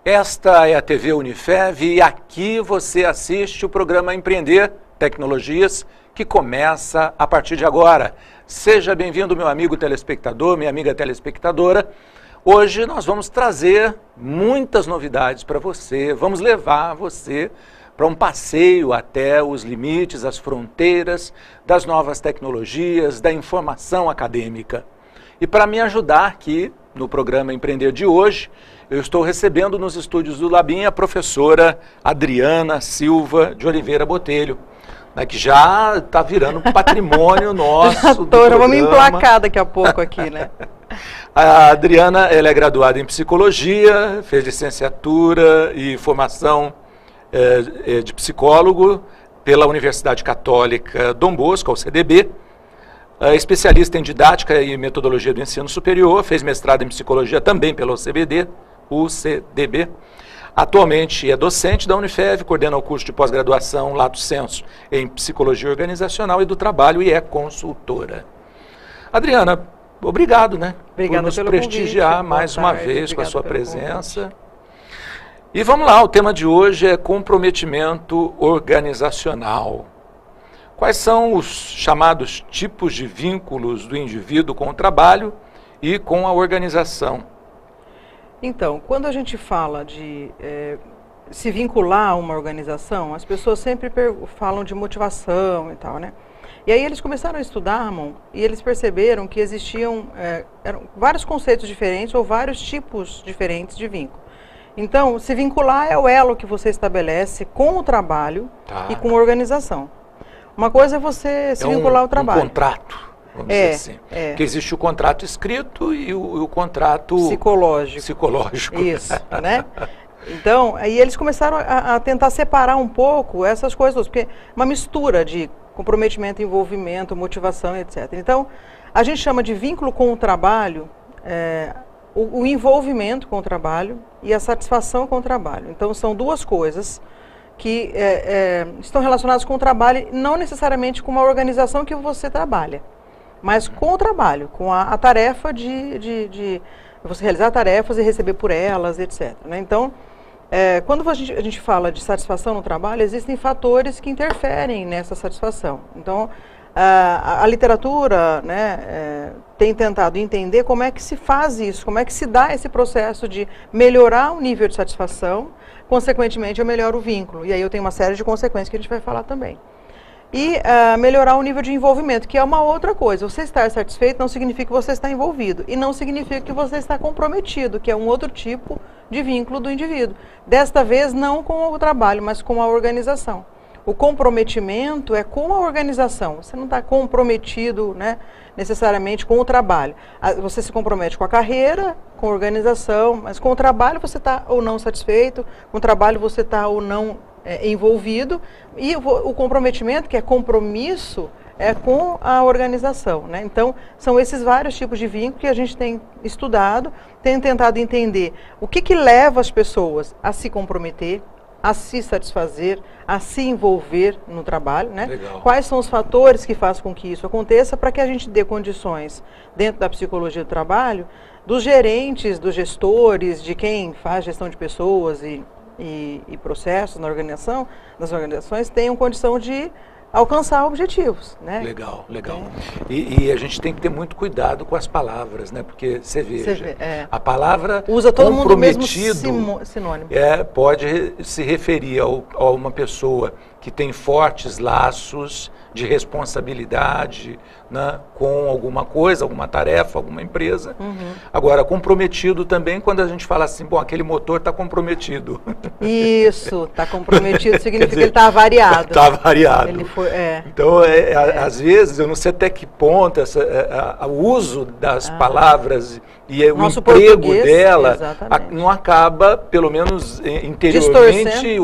Esta é a TV Unifev e aqui você assiste o programa Empreender Tecnologias, que começa a partir de agora. Seja bem-vindo, meu amigo telespectador, minha amiga telespectadora. Hoje nós vamos trazer muitas novidades para você, vamos levar você para um passeio até os limites, as fronteiras das novas tecnologias, da informação acadêmica. E para me ajudar aqui no programa Empreender de hoje, eu estou recebendo nos estúdios do Labim a professora Adriana Silva de Oliveira Botelho, né, que já está virando patrimônio nosso do programa. Vamos emplacar daqui a pouco aqui, né? A Adriana, ela é graduada em Psicologia, fez licenciatura e formação de psicólogo pela Universidade Católica Dom Bosco, ao CDB, especialista em Didática e Metodologia do Ensino Superior, fez mestrado em Psicologia também pela UCDB. Atualmente é docente da Unifev, coordena o curso de pós-graduação Lato Sensu em Psicologia Organizacional e do Trabalho e é consultora. Adriana, obrigado, né? Obrigada por nos pelo prestigiar convite. mais uma Tarde, vez com a sua pelo presença. E vamos lá, o tema de hoje é comprometimento organizacional. Quais são os chamados tipos de vínculos do indivíduo com o trabalho e com a organização? Então, quando a gente fala de se vincular a uma organização, as pessoas sempre falam de motivação e tal, né? E aí eles começaram a estudar, Ramon, e eles perceberam que existiam eram vários conceitos diferentes ou vários tipos diferentes de vínculo. Então, se vincular é o elo que você estabelece com o trabalho e com a organização. Uma coisa é você se vincular ao trabalho. Um contrato, vamos dizer assim. Porque existe o contrato escrito e o contrato psicológico. Isso, né? Então, aí eles começaram a tentar separar um pouco essas coisas, porque uma mistura de comprometimento, envolvimento, motivação, etc. Então, a gente chama de vínculo com o trabalho, o envolvimento com o trabalho e a satisfação com o trabalho. Então, são duas coisas que estão relacionadas com o trabalho, não necessariamente com a organização que você trabalha, mas com o trabalho, com a tarefa de você realizar tarefas e receber por elas, etc. Né? Então, quando a gente fala de satisfação no trabalho, existem fatores que interferem nessa satisfação. Então, a literatura, né, tem tentado entender como é que se faz isso, como é que se dá esse processo de melhorar o nível de satisfação, consequentemente eu melhoro o vínculo. E aí eu tenho uma série de consequências que a gente vai falar também. E melhorar o nível de envolvimento, que é uma outra coisa. Você estar satisfeito não significa que você está envolvido. E não significa que você está comprometido, que é um outro tipo de vínculo do indivíduo. Desta vez, não com o trabalho, mas com a organização. O comprometimento é com a organização. Você não está comprometido, né, necessariamente com o trabalho. Você se compromete com a carreira, com a organização, mas com o trabalho você está ou não satisfeito, com o trabalho você está ou não envolvido. E o comprometimento, que é compromisso, é com a organização, né? Então, são esses vários tipos de vínculo que a gente tem estudado, tem tentado entender o que leva as pessoas a se comprometer, a se satisfazer, a se envolver no trabalho, né? Legal. Quais são os fatores que fazem com que isso aconteça, para que a gente dê condições, dentro da psicologia do trabalho, dos gerentes, dos gestores, de quem faz gestão de pessoas e processos na organização, nas organizações, tenham condição de alcançar objetivos, né? Legal, legal. E a gente tem que ter muito cuidado com as palavras, né? Porque você veja, a palavra usa todo mundo o mesmo sinônimo. Pode se referir a uma pessoa que tem fortes laços de responsabilidade, né, com alguma coisa, alguma tarefa, alguma empresa. Agora, comprometido também, quando a gente fala assim, bom, aquele motor está comprometido. Isso, está comprometido significa que ele está avariado. Está avariado. Ele foi, Então, às vezes, eu não sei até que ponto o uso das palavras e o emprego dela não acaba, pelo menos interiormente,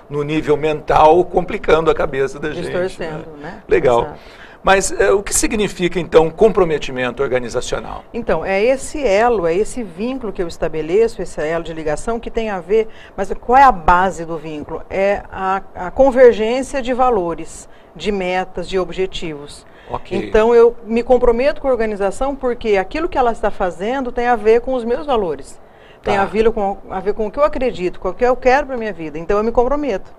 no nível mental, complicando a cabeça da gente. Distorcendo, né? Legal. Exato. Mas o que significa, então, comprometimento organizacional? Então, é esse elo, é esse vínculo que eu estabeleço, esse elo de ligação que tem a ver, mas qual é a base do vínculo? É a convergência de valores, de metas, de objetivos. Okay. Então, eu me comprometo com a organização porque aquilo que ela está fazendo tem a ver com os meus valores. tem a ver com o que eu acredito, com o que eu quero para a minha vida. Então eu me comprometo.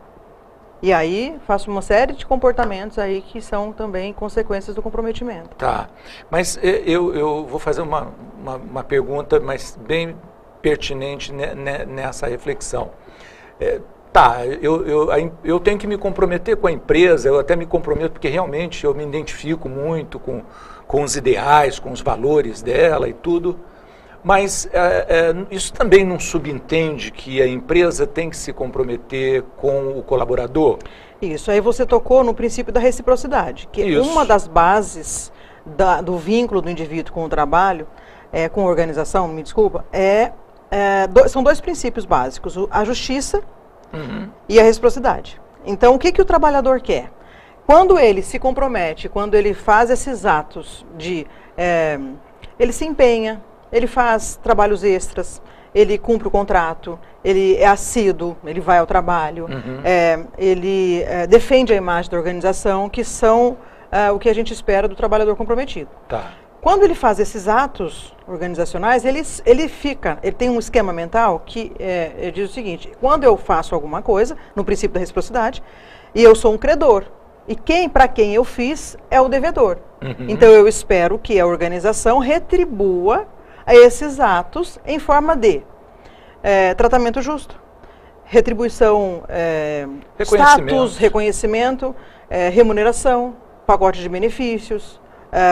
E aí faço uma série de comportamentos aí que são também consequências do comprometimento. Tá, mas eu vou fazer uma pergunta, mas bem pertinente nessa reflexão. Eu tenho que me comprometer com a empresa, eu até me comprometo porque realmente eu me identifico muito com os ideais, com os valores dela e tudo, mas isso também não subentende que a empresa tem que se comprometer com o colaborador? Isso, aí você tocou no princípio da reciprocidade, que uma das bases do vínculo do indivíduo com o trabalho, com a organização, me desculpa, são dois princípios básicos, a justiça e a reciprocidade. Então, o que o trabalhador quer? Quando ele se compromete, quando ele faz esses atos ele se empenha, ele faz trabalhos extras, ele cumpre o contrato, ele é assíduo, ele vai ao trabalho, ele defende a imagem da organização, que são o que a gente espera do trabalhador comprometido. Tá. Quando ele faz esses atos organizacionais, ele tem um esquema mental que ele diz o seguinte: quando eu faço alguma coisa, no princípio da reciprocidade, e eu sou um credor, e para quem eu fiz é o devedor. Então eu espero que a organização retribua esses atos em forma de tratamento justo, retribuição, status, reconhecimento, remuneração, pacote de benefícios,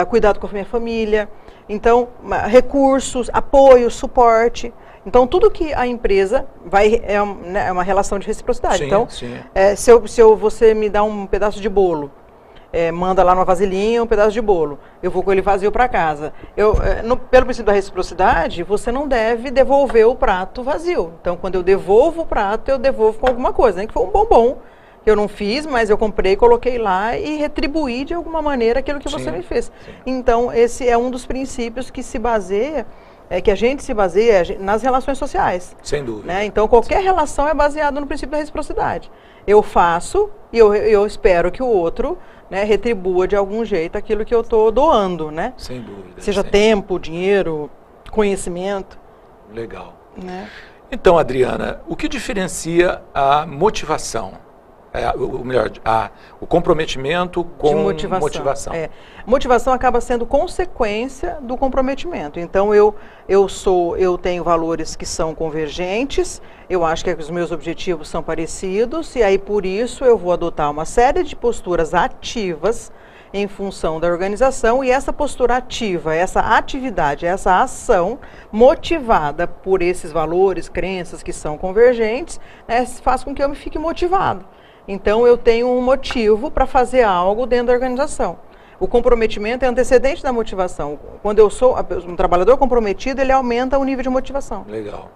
cuidado com a minha família, então recursos, apoio, suporte. Então tudo que a empresa é uma relação de reciprocidade. Sim, então, se você me dá um pedaço de bolo, manda lá numa vasilhinha um pedaço de bolo, eu vou com ele vazio para casa. Pelo princípio da reciprocidade, você não deve devolver o prato vazio. Então, quando eu devolvo o prato, eu devolvo com alguma coisa, nem que for um bombom, que eu não fiz, mas eu comprei, coloquei lá e retribuí de alguma maneira aquilo que você me fez. Sim. Então, esse é um dos princípios que se baseia, que a gente se baseia nas relações sociais. Sem dúvida. Né? Então, qualquer relação é baseada no princípio da reciprocidade. Eu faço e eu espero que o outro, né, retribua de algum jeito aquilo que eu estou doando, né? Sem dúvida. Seja tempo, dinheiro, conhecimento. Legal. Né? Então, Adriana, o que diferencia a motivação? O comprometimento com motivação. Motivação acaba sendo consequência do comprometimento. Então, eu tenho valores que são convergentes, eu acho que os meus objetivos são parecidos, e aí por isso eu vou adotar uma série de posturas ativas em função da organização, e essa postura ativa, essa atividade, essa ação motivada por esses valores, crenças que são convergentes, faz com que eu me fique motivado. Então, eu tenho um motivo para fazer algo dentro da organização. O comprometimento é antecedente da motivação. Quando eu sou um trabalhador comprometido, ele aumenta o nível de motivação. Legal.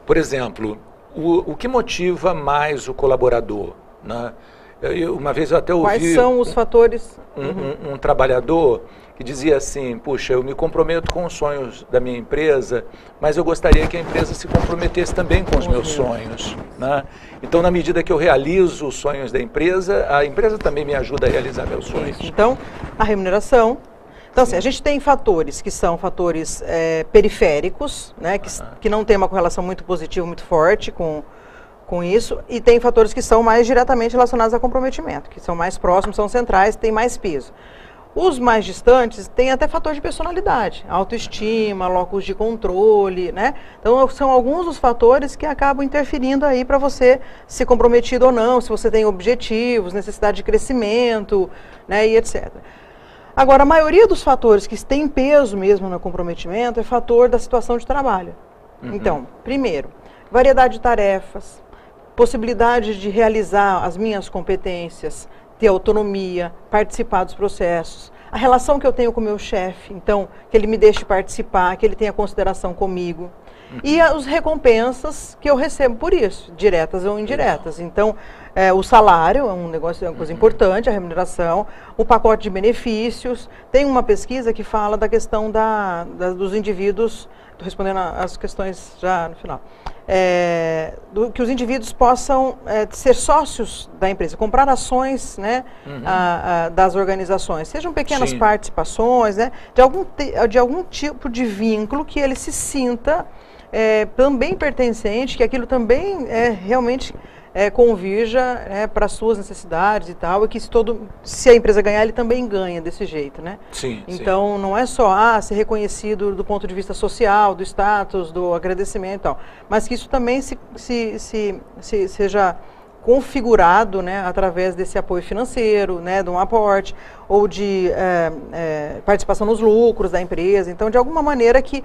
Por exemplo, o que motiva mais o colaborador? Né? Uma vez eu até ouvi... Quais são os fatores? Um trabalhador que dizia assim: puxa, eu me comprometo com os sonhos da minha empresa, mas eu gostaria que a empresa se comprometesse também com os meus sonhos. Né? Então, na medida que eu realizo os sonhos da empresa, a empresa também me ajuda a realizar meus sonhos. Então, a remuneração. Então, assim, a gente tem fatores que são fatores periféricos, né, que não tem uma correlação muito positiva, muito forte com isso, e tem fatores que são mais diretamente relacionados ao comprometimento, que são mais próximos, são centrais, têm mais peso. Os mais distantes têm até fator de personalidade, autoestima, locus de controle, né? Então, são alguns dos fatores que acabam interferindo aí para você ser comprometido ou não, se você tem objetivos, necessidade de crescimento, né, e etc. Agora, a maioria dos fatores que têm peso mesmo no comprometimento é fator da situação de trabalho. Então, primeiro, variedade de tarefas, possibilidade de realizar as minhas competências, ter autonomia, participar dos processos, a relação que eu tenho com o meu chefe, então, que ele me deixe participar, que ele tenha consideração comigo, e as recompensas que eu recebo por isso, diretas ou indiretas. Então, o salário é uma coisa importante, a remuneração, o pacote de benefícios. Tem uma pesquisa que fala da questão dos indivíduos, estou respondendo as questões já no final, que os indivíduos possam ser sócios da empresa, comprar ações, né, das organizações, sejam pequenas participações, né, de algum tipo de vínculo que ele se sinta também pertencente, que aquilo também realmente convirja para as suas necessidades e tal, e que se a empresa ganhar, ele também ganha desse jeito, né? Sim, então, não é só ser reconhecido do ponto de vista social, do status, do agradecimento e tal, mas que isso também seja configurado, né, através desse apoio financeiro, né, de um aporte, ou de participação nos lucros da empresa. Então, de alguma maneira que,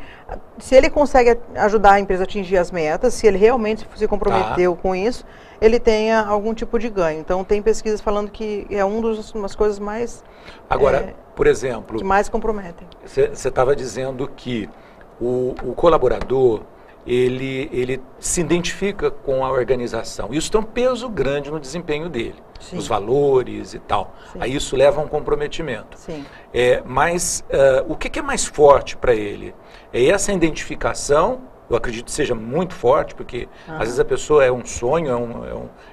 se ele consegue ajudar a empresa a atingir as metas, se ele realmente se comprometeu com isso, ele tenha algum tipo de ganho. Então, tem pesquisas falando que é uma das coisas mais... Agora, por exemplo... que mais comprometem. Você estava dizendo que o colaborador, ele se identifica com a organização. Isso tem um peso grande no desempenho dele, Sim. nos valores e tal. Sim. Aí isso leva a um comprometimento. Sim. Mas o que é mais forte para ele? É essa identificação, eu acredito que seja muito forte, porque às vezes a pessoa é um sonho,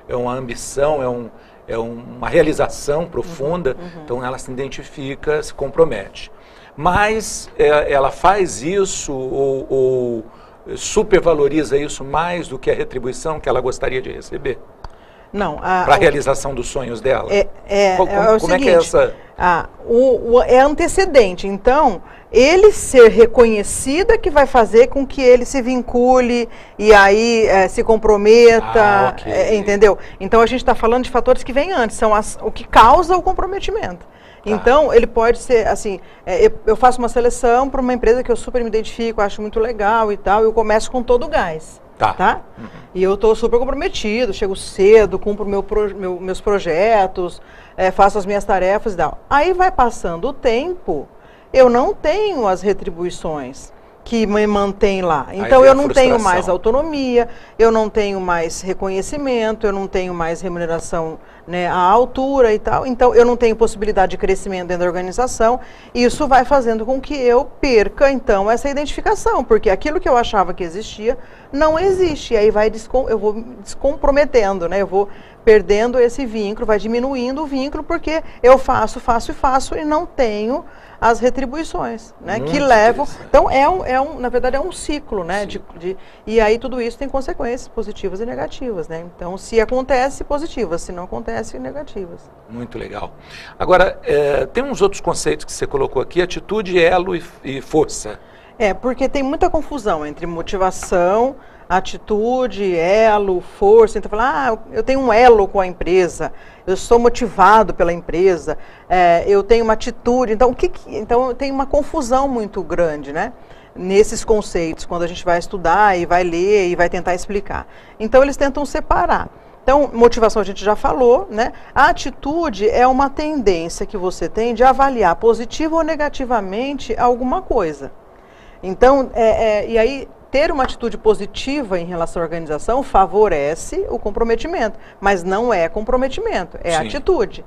é uma ambição, é uma realização profunda, então ela se identifica, se compromete. Mas ela faz isso ou supervaloriza isso mais do que a retribuição que ela gostaria de receber? Não. Para a realização dos sonhos dela? O como seguinte, é que é essa... é antecedente. Então, ele ser reconhecido é que vai fazer com que ele se vincule e aí se comprometa, okay. Entendeu? Então, a gente está falando de fatores que vêm antes, são o que causa o comprometimento. Então, ele pode ser, assim, eu faço uma seleção para uma empresa que eu super me identifico, acho muito legal e tal, eu começo com todo o gás, tá? E eu estou super comprometido, chego cedo, cumpro meus projetos, faço as minhas tarefas e tal. Aí vai passando o tempo, eu não tenho as retribuições que me mantém lá. Então, eu não tenho mais autonomia, eu não tenho mais reconhecimento, eu não tenho mais remuneração, né, à altura e tal. Então, eu não tenho possibilidade de crescimento dentro da organização. Isso vai fazendo com que eu perca, então, essa identificação, porque aquilo que eu achava que existia não existe. E aí eu vou descomprometendo, né? Eu vou perdendo esse vínculo, vai diminuindo o vínculo, porque eu faço e não tenho as retribuições, né, que levam... Então, na verdade, é um ciclo, né, e aí tudo isso tem consequências positivas e negativas, né? Então, se acontece, positivas, se não acontece, negativas. Muito legal. Agora, tem uns outros conceitos que você colocou aqui, atitude, elo e força. Porque tem muita confusão entre motivação, atitude, elo, força. Então, eu tenho um elo com a empresa, eu sou motivado pela empresa, eu tenho uma atitude. Então, então tem uma confusão muito grande, né, nesses conceitos, quando a gente vai estudar e vai ler e vai tentar explicar. Então, eles tentam separar. Então, motivação a gente já falou, né? A atitude é uma tendência que você tem de avaliar positivo ou negativamente alguma coisa. Então, e aí... ter uma atitude positiva em relação à organização favorece o comprometimento, mas não é comprometimento, é atitude,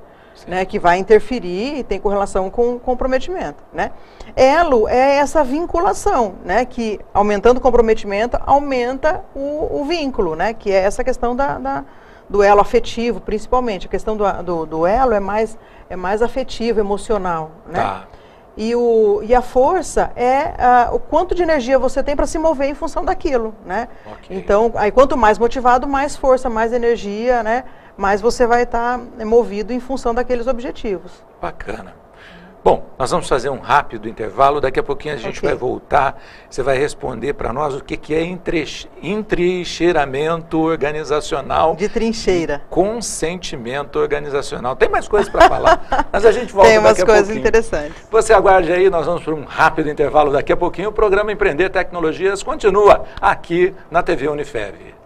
né, que vai interferir e tem correlação com o comprometimento, né? Elo é essa vinculação, né, que aumentando o comprometimento aumenta o vínculo, né, que é essa questão do elo afetivo, principalmente. A questão do elo é mais afetivo, emocional, né? E a força é o quanto de energia você tem para se mover em função daquilo, né? Então, aí quanto mais motivado, mais força, mais energia, né? Mais você vai estar movido em função daqueles objetivos. Bacana. Bom, nós vamos fazer um rápido intervalo, daqui a pouquinho a gente vai voltar, você vai responder para nós o que é entrincheiramento organizacional. De trincheira. Consentimento organizacional. Tem mais coisas para falar, mas a gente volta daqui a pouquinho. Tem umas coisas interessantes. Você aguarde aí, nós vamos para um rápido intervalo daqui a pouquinho. O programa Empreender Tecnologias continua aqui na TV Unifev.